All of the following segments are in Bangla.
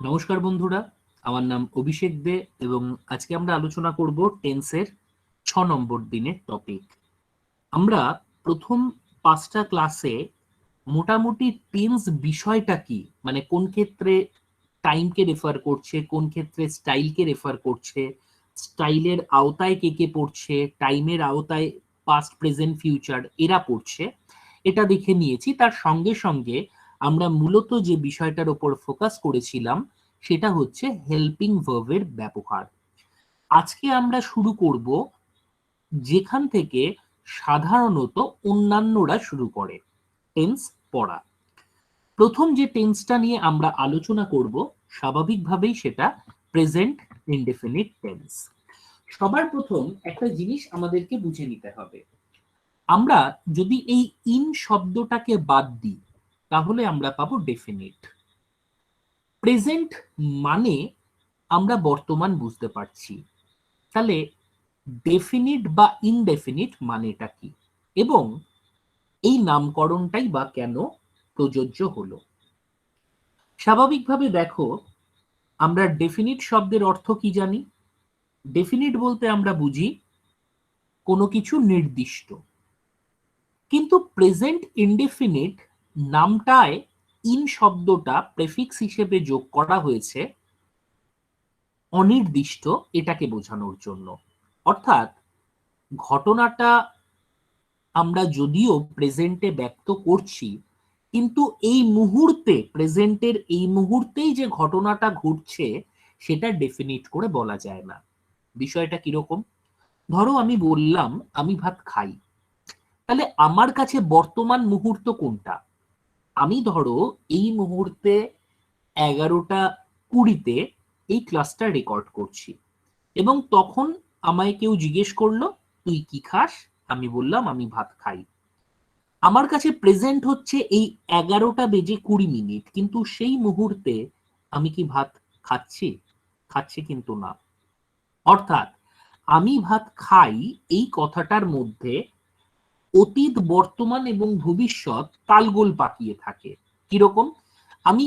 নমস্কার বন্ধুরা, আমার নাম অভিষেক দে এবং আজকে আমরা আলোচনা করব টেন্সের 6 নম্বর দিনের টপিক। আমরা প্রথম 5টা ক্লাসে মোটামুটি টেন্স বিষয়টা কি, মানে কোন ক্ষেত্রে টাইমকে রেফার করছে, কোন ক্ষেত্রে স্টাইলকে রেফার করছে, স্টাইলের আওতায় কে কে পড়ছে, টাইমের আওতায় পাস্ট প্রেজেন্ট ফিউচার এরা পড়ছে, এটা দেখে নিয়েছি। তার সঙ্গে সঙ্গে আমরা মূলত যে বিষয়টার উপর ফোকাস করেছিলাম সেটা হচ্ছে হেল্পিং ভার্বের ব্যবহার। আজকে আমরা শুরু করব যেখান থেকে সাধারণত অন্যান্যরা শুরু করে, টেন্স পড়া। প্রথম যে টেন্সটা নিয়ে আমরা আলোচনা করব স্বাভাবিকভাবেই সেটা প্রেজেন্ট ইনডেফিনিট টেন্স। সবার প্রথম একটা জিনিস আমাদেরকে বুঝে নিতে হবে, আমরা যদি এই ইন শব্দটাকে বাদ দিই তাহলে আমরা পাবো ডেফিনিট। প্রেজেন্ট মানে আমরা বর্তমান বুঝতে পারছি, তাহলে ডেফিনিট বা ইনডেফিনিট মানেটা কি এবং এই নামকরণটাই বা কেন প্রযোজ্য হলো। স্বাভাবিকভাবে দেখো, আমরা ডেফিনিট শব্দের অর্থ কি জানি? ডেফিনিট বলতে আমরা বুঝি কোনো কিছু নির্দিষ্ট, কিন্তু প্রেজেন্ট ইনডেফিনিট নামটায় ইন শব্দটা প্রেফিক্স হিসেবে যোগ করা হয়েছে অনির্দিষ্ট এটাকে বোঝানোর জন্য। অর্থাৎ ঘটনাটা আমরা যদিও প্রেজেন্টে ব্যক্ত করছি, কিন্তু এই মুহূর্তে, প্রেজেন্টের এই মুহূর্তেই যে ঘটনাটা ঘটছে সেটা ডেফিনিট করে বলা যায় না। বিষয়টা কিরকম? ধরো আমি বললাম আমি ভাত খাই, তাহলে আমার কাছে বর্তমান মুহূর্ত কোনটা? আমি ধরো এই মুহূর্তে 11টা 20-তে এই ক্লাসটা রেকর্ড করছি এবং তখন আমায় কেউ জিজ্ঞেস করলো তুই কি খাস, আমি বললাম আমি ভাত খাই। আমার কাছে প্রেজেন্ট হচ্ছে এই 11টা বেজে 20 মিনিট, কিন্তু সেই মুহূর্তে আমি কি ভাত খাচ্ছি? খাচ্ছি কিন্তু না। অর্থাৎ আমি ভাত খাই এই কথাটার মধ্যে অতীত, বর্তমান এবং ভবিষ্যৎ তালগোল পাকিয়ে থাকে। কিরকম? আমি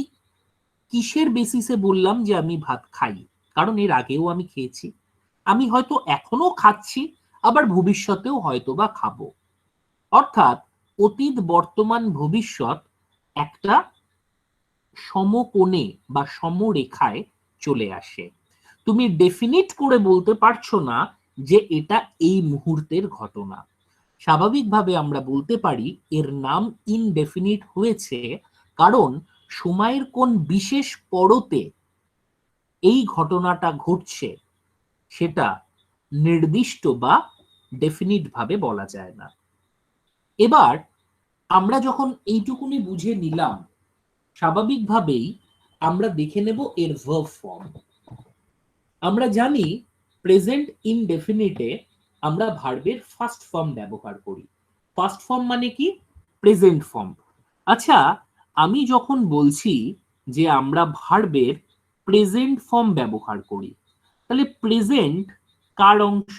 কিসের বেসিসে বললাম যে আমি ভাত খাই? কারণ এর আগেও আমি খেয়েছি, আমি হয়তো এখনো খাচ্ছি, আবার ভবিষ্যতেও হয়তো বা খাবো। অর্থাৎ অতীত, বর্তমান, ভবিষ্যৎ একটা সমকোণে বা সমরেখায় চলে আসে। তুমি ডেফিনিট করে বলতে পারছো না যে এটা এই মুহূর্তের ঘটনা। স্বাভাবিকভাবে আমরা বলতে পারি এর নাম ইনডেফিনিট হয়েছে কারণ সময়ের কোন বিশেষ পরতে এই ঘটনাটা ঘটছে সেটা নির্দিষ্ট বা ডেফিনিট ভাবে বলা যায় না। এবার আমরা যখন এইটুকুনি বুঝে নিলাম, স্বাভাবিকভাবেই আমরা দেখে নেব এর ভার্ব ফর্ম। আমরা জানি প্রেজেন্ট ইনডেফিনিটে আমরা ভার্বের ফার্স্ট ফর্ম ব্যবহার করি। ফার্স্ট ফর্ম মানে কি? Present form. আচ্ছা, আমি যখন বলছি যে আমরা ভার্বের প্রেজেন্ট ফর্ম ব্যবহার করি, তাহলে প্রেজেন্ট কার অংশ?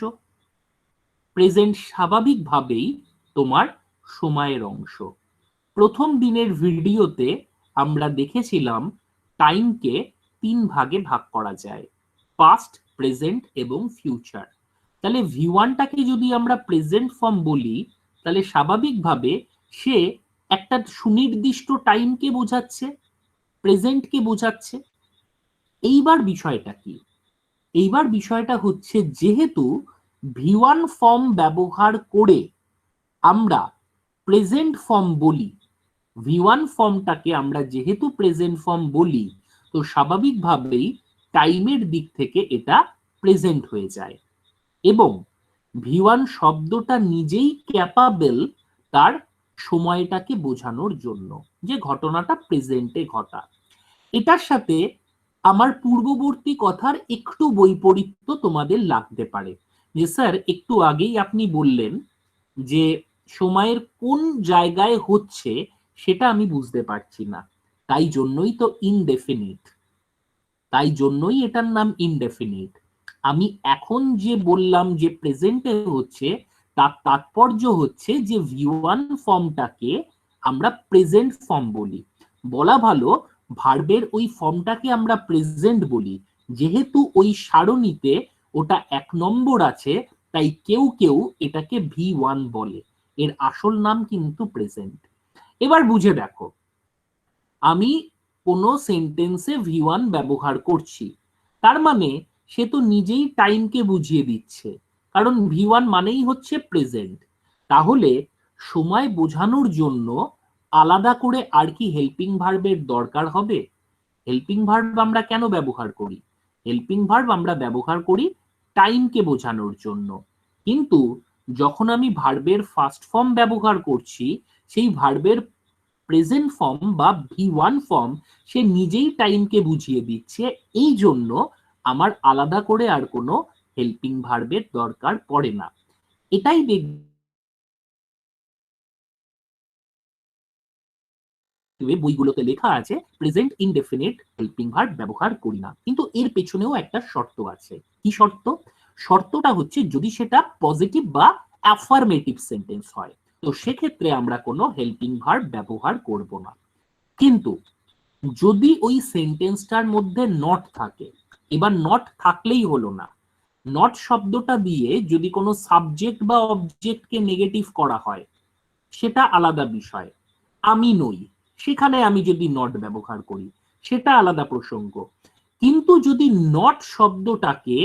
প্রেজেন্ট স্বাভাবিকভাবেই তোমার সময়ের অংশ। প্রথম দিনের ভিডিওতে আমরা দেখেছিলাম টাইমকে 3 ভাগে ভাগ করা যায়, পাস্ট, প্রেজেন্ট এবং ফিউচার। তাহলে ভি1টাকে যদি আমরা প্রেজেন্ট ফর্ম বলি, তাহলে স্বাভাবিকভাবে সে একটা সুনির্দিষ্ট টাইমকে বোঝাচ্ছে, প্রেজেন্টকে বোঝাচ্ছে। এইবার বিষয়টা কি? এইবার বিষয়টা হচ্ছে যেহেতু ভি1 ফর্ম ব্যবহার করে আমরা প্রেজেন্ট ফর্ম বলি, ভি1 ফর্মটাকে আমরা যেহেতু প্রেজেন্ট ফর্ম বলি, তো স্বাভাবিকভাবেই টাইমের দিক থেকে এটা প্রেজেন্ট হয়ে যায় এবং ভি1 শব্দটা নিজেই ক্যাপাবেল তার সময়টাকে বোঝানোর জন্য, যে ঘটনাটা প্রেজেন্টে ঘটা। এটার সাথে আমার পূর্ববর্তী কথার একটু বৈপরীত্য তোমাদের লাগতে পারে, যে স্যার একটু আগেই আপনি বললেন যে সময়ের কোন জায়গায় হচ্ছে সেটা আমি বুঝতে পারছি না, তাই জন্যই তো ইনডেফিনিট, তাই জন্যই এটার নাম ইনডেফিনিট। আমি এখন যে বললাম যে প্রেজেন্টে হচ্ছে, তার তাৎপর্য হচ্ছে যে ভি1 ফর্মটাকে আমরা প্রেজেন্ট ফর্ম বলি। বলা ভালো ভার্বের ওই ফর্মটাকে আমরা প্রেজেন্ট বলি। যেহেতু ওই সারণীতে ওটা 1 নম্বর আছে, তাই কেউ কেউ এটাকে V1 বলে। এর আসল নাম কিন্তু প্রেজেন্ট। এবার বুঝে দেখো, আমি কোনো সেন্টেন্সে V1 ব্যবহার করছি, তার মানে সে তো নিজেই টাইমকে বুঝিয়ে দিচ্ছে, কারণ V1 মানেই হচ্ছে প্রেজেন্ট। তাহলে সময় বোঝানোর জন্য আলাদা করে আর কি হেল্পিং ভার্বের দরকার হবে? হেল্পিং ভার্ব আমরা কেন ব্যবহার করি? হেল্পিং ভার্ব আমরা ব্যবহার করি টাইমকে বোঝানোর জন্য। কিন্তু যখন আমি ভার্বের ফার্স্ট ফর্ম ব্যবহার করছি, সেই ভার্বের প্রেজেন্ট ফর্ম বা V1 ফর্ম সে নিজেই টাইমকে বুঝিয়ে দিচ্ছে, এই জন্য আমার আলাদা করে আর কোনো হেল্পিং ভার্বের দরকার পড়ে না। এটাই বইগুলোতে লেখা আছে প্রেজেন্ট ইনডেফিনিট হেল্পিং ভার্ব ব্যবহার করি না। কিন্তু এর পেছনেও একটা শর্ত আছে। কি শর্ত? শর্তটা হচ্ছে যদি সেটা পজিটিভ বা অ্যাফার্মেটিভ সেন্টেন্স হয়, তো সেক্ষেত্রে আমরা কোনো হেল্পিং ভার্ব ব্যবহার করব না। কিন্তু যদি ওই সেন্টেন্সটার মধ্যে নট থাকে, এবার নট থাকলেই হলো না, নট শব্দটা দিয়ে যদি কোনো সাবজেক্ট বা অবজেক্টকে নেগেটিভ করা হয়, সেটা আলাদা বিষয়। আমি নই, সেখানে আমি যদি নট ব্যবহার করি, সেটা আলাদা প্রসঙ্গ। কিন্তু যদি নট শব্দটাকে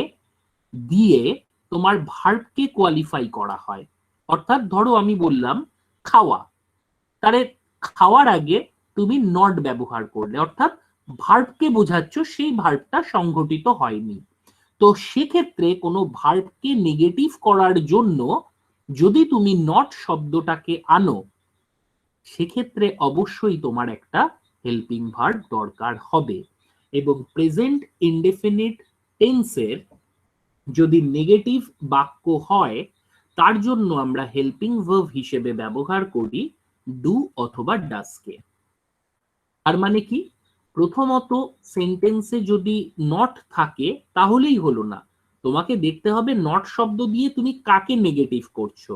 দিয়ে তোমার ভার্বকে কোয়ালিফাই করা হয়, অর্থাৎ ধরো আমি বললাম খাওয়া, তাহলে খাওয়ার আগে তুমি নট ব্যবহার করলে, অর্থাৎ ভার্বকে বোঝাচ্ছ সেই ভার্বটা সংঘটিত হয়নি। তো সেক্ষেত্রে কোনো ভার্বকে নেগেটিভ করার জন্য যদি তুমি নট শব্দটাকে আনো, সেক্ষেত্রে অবশ্যই তোমার একটা হেল্পিং ভার্ব দরকার হবে। এবং প্রেজেন্ট ইনডেফিনিট টেন্সের যদি নেগেটিভ বাক্য হয়, তার জন্য আমরা হেল্পিং ভার্ব হিসেবে ব্যবহার করি ডু অথবা ডাসকে। আর মানে কি? প্রথমত, সেন্টেন্সে যদি নট থাকে তাহলেই হলো না, তোমাকে দেখতে হবে নট শব্দ দিয়ে তুমি কাকে নেগেটিভ করছো।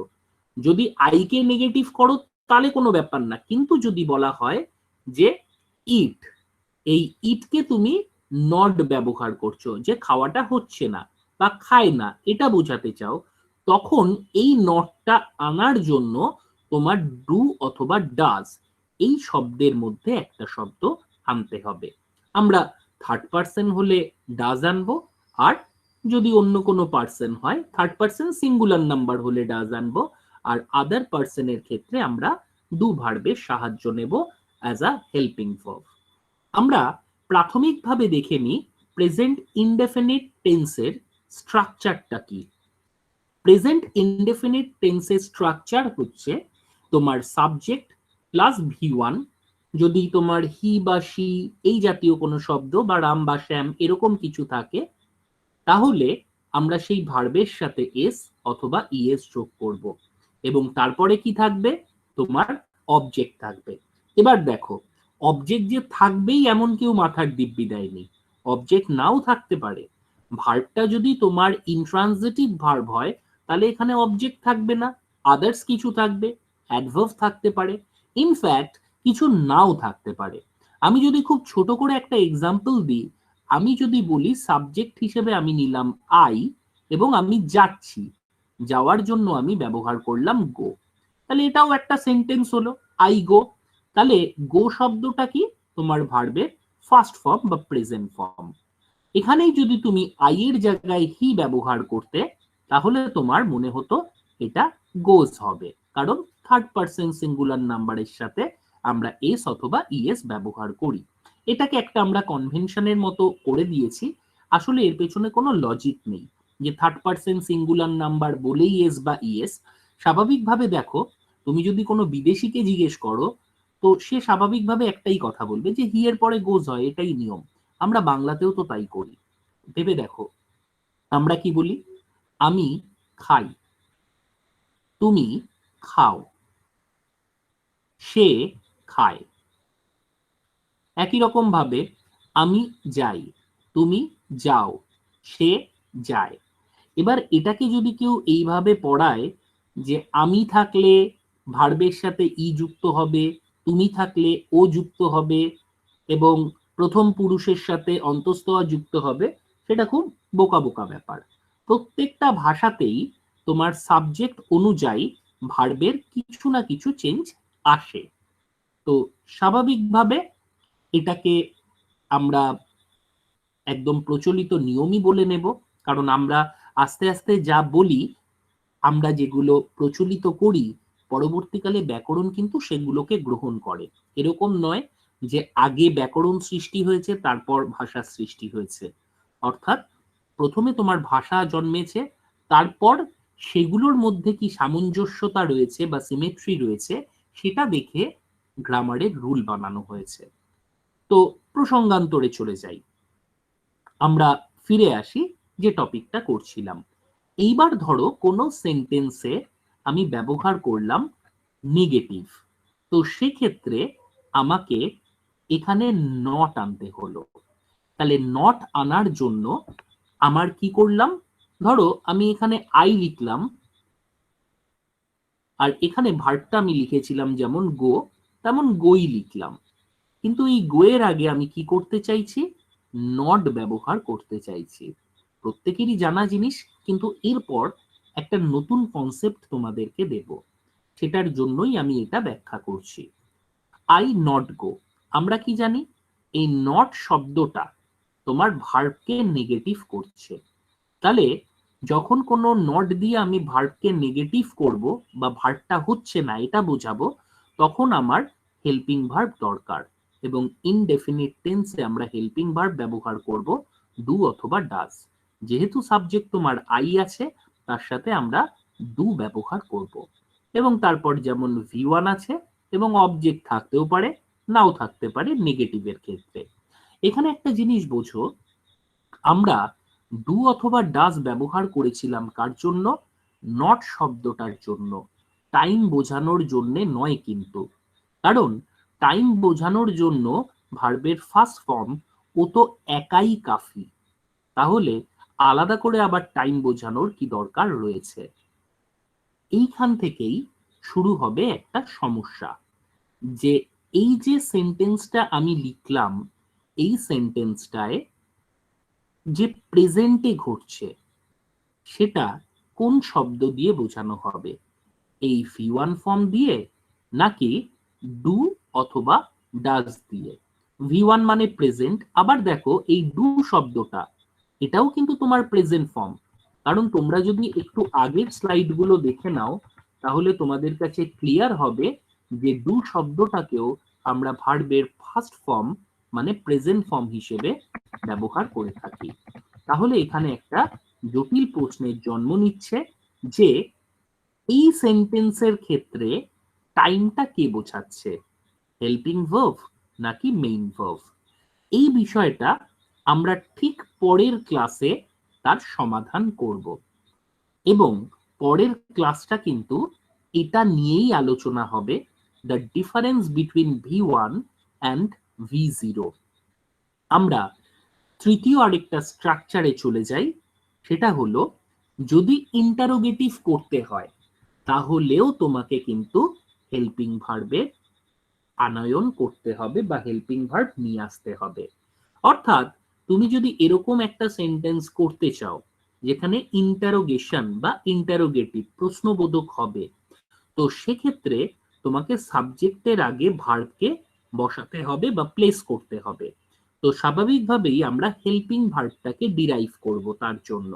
যদি আই কে নেগেটিভ করো তাহলে কোনো ব্যাপার না, কিন্তু যদি বলা হয় যে ইট, এই ইটকে তুমি নট ব্যবহার করছো, যে খাওয়াটা হচ্ছে না বা খায় না এটা বোঝাতে চাও, তখন এই নটটা আনার জন্য তোমার ডু অথবা ডাজ এই শব্দের মধ্যে একটা শব্দ আনতে হবে। আমরা থার্ড পার্সন হলে ডাজ আনবো, আর যদি অন্য কোনো পার্সন হয়, থার্ড পার্সন সিঙ্গুলার নাম্বার হলে ডাজ আনবো, আর আদার পার্সনের ক্ষেত্রে আমরা ডু ভার্বের সাহায্য নেব অ্যাজ আ হেল্পিং ভার্ব। আমরা প্রাথমিকভাবে দেখে নিই প্রেজেন্ট ইনডেফিনিট টেন্সের স্ট্রাকচারটা কি। প্রেজেন্ট ইনডেফিনিট টেন্সের স্ট্রাকচার হচ্ছে তোমার সাবজেক্ট প্লাস V1, যদি তোমার হি বা শি এই জাতীয় কোনো শব্দ বা রাম বা শ্যাম এরকম কিছু থাকে, তাহলে আমরা সেই ভার্বের সাথে এস অথবা ইএস যোগ করব, এবং তারপরে কি থাকবে? তোমার অবজেক্ট থাকবে। এবার দেখো, অবজেক্ট যে থাকবেই এমন কেউ মাথার দিব্যি দেয়নি, অবজেক্ট নাও থাকতে পারে। ভার্বটা যদি তোমার ইনট্রানজিটিভ ভার্ব হয়, তাহলে এখানে অবজেক্ট থাকবে না, আদার্স কিছু থাকবে, অ্যাডভার্ব থাকতে পারে, ইনফ্যাক্ট কিছু নাও থাকতে পারে। আমি যদি খুব ছোট করে একটা এক্সাম্পল দিই, আমি যদি বলি সাবজেক্ট হিসেবে আমি নিলাম আই, এবং আমি যাচ্ছি, যাওয়ার জন্য আমি ব্যবহার করলাম গো, তাহলে এটাও একটা সেন্টেন্স হলো, আই গো। তাহলে গো শব্দটা কি? তোমার ভার্বের ফার্স্ট ফর্ম বা প্রেজেন্ট ফর্ম। এখানেই যদি তুমি আই এর জায়গায় হি ব্যবহার করতে, তাহলে তোমার মনে হতো এটা গোজ হবে, কারণ থার্ড পার্সন সিঙ্গুলার নাম্বারের সাথে আমরা এস অথবা ইএস ব্যবহার করি। এটাকে একটা আমরা কনভেনশনের মতো করে দিয়েছি, আসলে এর পেছনে কোনো লজিক নেই যে থার্ড পার্সন সিঙ্গুলার নাম্বার বলেই এস বা ইএস। স্বাভাবিকভাবে দেখো, তুমি যদি কোনো বিদেশিকে জিজ্ঞেস করো, তো সে স্বাভাবিকভাবে একটাই কথা বলবে যে হি এর পরে গোজ হয়, এটাই নিয়ম। আমরা বাংলাতেও তো তাই করি। ভেবে দেখো, আমরা কি বলি? আমি খাই, তুমি খাও, সে খায়। একই রকম ভাবে আমি যাই, তুমি যাও, সে যায়। এবার এটাকে যদি কেউ এইভাবে পড়ায় যে আমি থাকলে ভার্বের সাথে ই যুক্ত হবে, তুমি থাকলে ও যুক্ত হবে, এবং প্রথম পুরুষের সাথে অন্তঃস্থ যুক্ত হবে, সেটা খুব বোকা বোকা ব্যাপার। প্রত্যেকটা ভাষাতেই তোমার সাবজেক্ট অনুযায়ী ভার্বের কিছু না কিছু চেঞ্জ আসে। তো স্বাভাবিকভাবে এটাকে আমরা একদম প্রচলিত নিয়মই বলে নেব, কারণ আমরা আস্তে আস্তে যা বলি, আমরা যেগুলো প্রচলিত করি, পরবর্তীকালে ব্যাকরণ কিন্তু সেগুলোকে গ্রহণ করে। এরকম নয় যে আগে ব্যাকরণ সৃষ্টি হয়েছে তারপর ভাষা সৃষ্টি হয়েছে। অর্থাৎ প্রথমে তোমার ভাষা জন্মেছে, তারপর সেগুলোর মধ্যে কি সামঞ্জস্যতা রয়েছে বা সিমেট্রি রয়েছে সেটা দেখে গ্রামারের রুল বানানো হয়েছে। তো প্রসঙ্গান্তরে চলে যাই, আমরা ফিরে আসি যে টপিকটা করছিলাম। এইবার ধরো কোনো সেন্টেন্সে আমি ব্যবহার করলাম নেগেটিভ, তো সেক্ষেত্রে আমাকে এখানে নট আনতে হলো। তাহলে নট আনার জন্য আমার কি করলাম, ধরো আমি এখানে আই লিখলাম, আর এখানে ভার্বটা আমি লিখেছিলাম যেমন গো, তেমন গোই লিখলাম। কিন্তু এই গোয়ের আগে আমি কি করতে চাইছি, নট ব্যবহার করতে চাইছি। প্রত্যেকেরই জানা জিনিস, কিন্তু এরপর একটা নতুন কনসেপ্ট তোমাদেরকে দেব, সেটার জন্যই আমি এটা ব্যাখ্যা করছি। আই নট গো, আমরা কি জানি, এই নট শব্দটা তোমার ভার্বকে নেগেটিভ করছে। তাহলে যখন কোনো নট দিয়ে আমি ভার্বকে নেগেটিভ করব বা ভার্বটা হচ্ছে না এটা বোঝাবো, তখন আমার হেল্পিং ভার্ব দরকার। এবং ইনডেফিনিট টেন্সে আমরা হেল্পিং ভার্ব ব্যবহার করব ডু অথবা ডাজ। যেহেতু সাবজেক্ট তোমার আই আছে, তার সাথে আমরা ডু ব্যবহার করব। এবং তারপর যেমন ভি1 আছে, এবং অবজেক্ট থাকতেও পারে, নাও থাকতে পারে নেগেটিভের ক্ষেত্রে। এখানে একটা জিনিস বোঝো, আমরা ডু অথবা ডাজ ব্যবহার করেছিলাম কার জন্য, নট শব্দটার জন্য, টাইম বোঝানোর জন্য নয় কিন্তু। কারণ টাইম বোঝানোর জন্য ভার্বের ফার্স্ট ফর্ম ও তো একাই কাফি, তাহলে আলাদা করে আবার টাইম বোঝানোর কি দরকার রয়েছে। এইখান থেকেই শুরু হবে একটা সমস্যা, যে এই যে সেন্টেন্সটা আমি লিখলাম, এই সেন্টেন্সটায় যে প্রেজেন্টে ঘটছে সেটা কোন শব্দ দিয়ে বোঝানো হবে, এই ভি1 ফর্ম দিয়ে নাকি ডু অথবা ডাজ দিয়ে। ভি1 মানে প্রেজেন্ট, আবার দেখো এই ডু শব্দটা এটাও কিন্তু তোমার প্রেজেন্ট ফর্ম। কারণ তোমরা যদি একটু আগের স্লাইডগুলো দেখে নাও, তাহলে তোমাদের কাছে ক্লিয়ার হবে যে ডু শব্দটাকেও আমরা ভার্বের ফার্স্ট ফর্ম মানে প্রেজেন্ট ফর্ম হিসেবে ব্যবহার করে থাকি। তাহলে এখানে একটা জটিল প্রশ্নের জন্ম নিচ্ছে যে এই সেন্টেন্সের ক্ষেত্রে টাইমটা কে বোঝাচ্ছে, হেল্পিং ভার্ব নাকি মেইন ভার্ব। এই বিষয়টা আমরা ঠিক পরের ক্লাসে তার সমাধান করব, এবং পরের ক্লাসটা কিন্তু এটা নিয়েই আলোচনা হবে, the difference between V one and ভি0। আমরা তৃতীয় আরেকটা স্ট্রাকচারে চলে যাই, সেটা হলো যদি ইন্টারোগেটিভ করতে হয় তাহলেও তোমাকে কিন্তু হেল্পিং ভার্বে আনয়ন করতে হবে বা হেল্পিং ভার্ব নিয়ে আসতে হবে। অর্থাৎ তুমি যদি এরকম একটা সেন্টেন্স করতে চাও যেখানে ইন্টারোগেশন বা ইন্টারোগেটিভ প্রশ্নবোধক হবে, তো সেক্ষেত্রে তোমাকে সাবজেক্টের আগে ভার্বকে বসাতে হবে বা প্লেস করতে হবে। তো স্বাভাবিকভাবেই আমরা হেল্পিং ভার্বটাকে ডিরাইভ করব তার জন্য।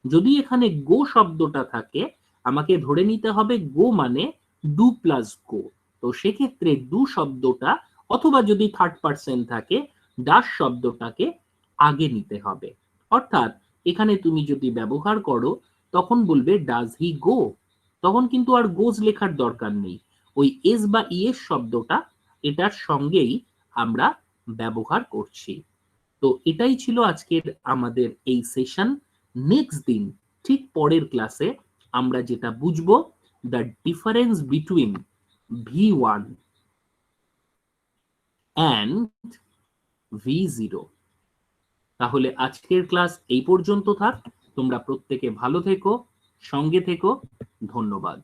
যদি এখানে গো শব্দটা থাকে, আমাকে ধরে নিতে হবে গো মানে ডু প্লাস গো। তো সেক্ষেত্রে ডু শব্দটা, অথবা যদি থার্ড পার্সন থাকে, ডাস শব্দটাকে আগে নিতে হবে। অর্থাৎ এখানে তুমি যদি ব্যবহার করো তখন বলবে ডাজ হি গো, তখন কিন্তু আর গোজ লেখার দরকার নেই, ওই এস বা ইএস শব্দটা এটার সঙ্গেই আমরা ব্যবহার করছি। তো এটাই ছিল আজকের আমাদের এই সেশন। নেক্সট দিন ঠিক পরের ক্লাসে আমরা যেটা বুঝবো, the difference between V one and ভি0। তাহলে আজকের ক্লাস এই পর্যন্ত থাক। তোমরা প্রত্যেকে ভালো থেকো, সঙ্গে থেকো। ধন্যবাদ।